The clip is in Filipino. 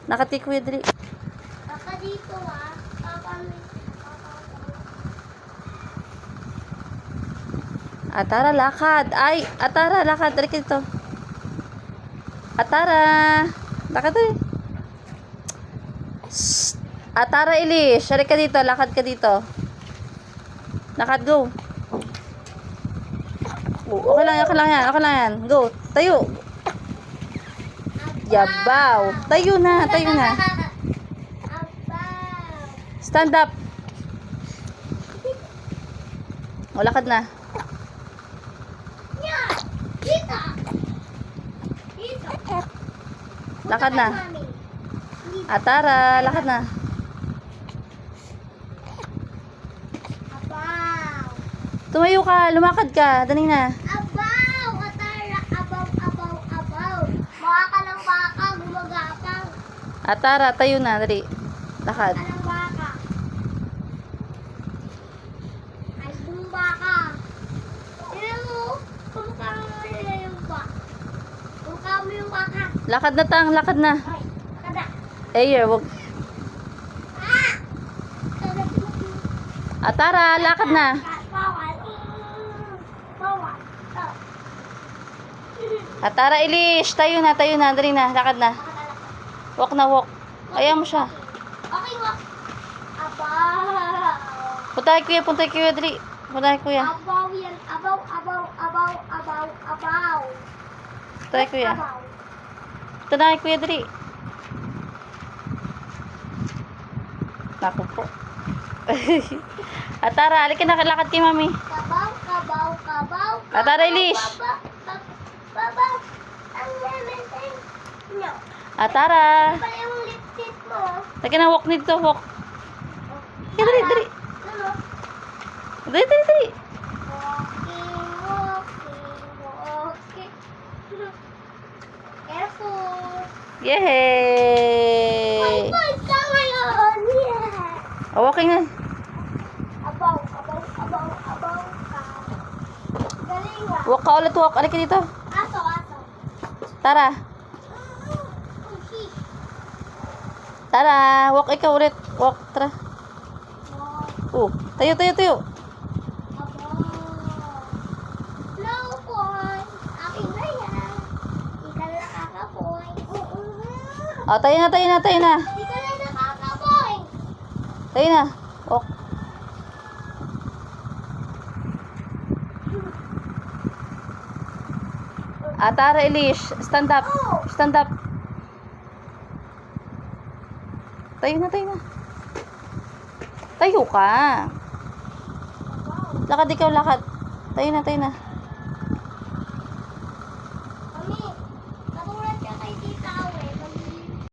Lakad kay Kuya Dali. Kaka dito ah. Atara, lakad. Ay, Atara, lakad. Dali ka dito. Atara. Lakad dali. Shh. Atara, Ilish. Dali ka dito. Lakad ka dito. Lakad, go. Oh, okay lang yan. Okay lang yan. Go. Tayo. Yabaw. Tayo na. Stand up. O, lakad na. Lakad na. Atara, lakad na. Abaw. Tumayo ka, lumakad ka. Dali na. Abaw. Atara. Abaw. Mukha ka ng baka. Gumagapang. Atara, tayo na. Dali. Lakad. Ka ng baka. Ay, baka. Tignan mo. Kumukha mo nila yung baka. Kumukha mo yung baka. Lakad na tang, lakad na. Ay, kada. Ayer, wag. Ah! Kada. Atara, lakad na. Bawal. Bawal. Atara, Ilish. Tayo na. Dali na. Lakad na. Walk na, walk. Kaya mo siya. Okay, walk. Abaw. Punta kay Kuya, dali. Punta kay Kuya. Abaw yan. Abaw. Punta kay Kuya. Abaw. Punta na kay Kuya, dali. Naku po. Atara, alika na. Lakad kay Mami. Kabaw. Atara, Ilish. Babaw. Ang lementing. No. Atara. Pala yung lipstick mo. Lagi na, walk nito, walk. Dali. Ano? Dali. Walking. Careful. Yay! Good ka ngayon. Yeah. Oh, walking na. Abaw ka. Galing ah. Walk ka ulit, walk. Alika dito. Aso. Tara. Tara, walk ikaw ulit. Walk, tara. Oh, tayo. Hello, boy. Akin na yan. Di ka na nakakaboy. Oh, tayo na. Di ka na nakakaboy. Tayo na. Walk. Tara, Elish. Stand up. Tayo na. Tayo ka. Lakad ikaw, lakad. Tayo na.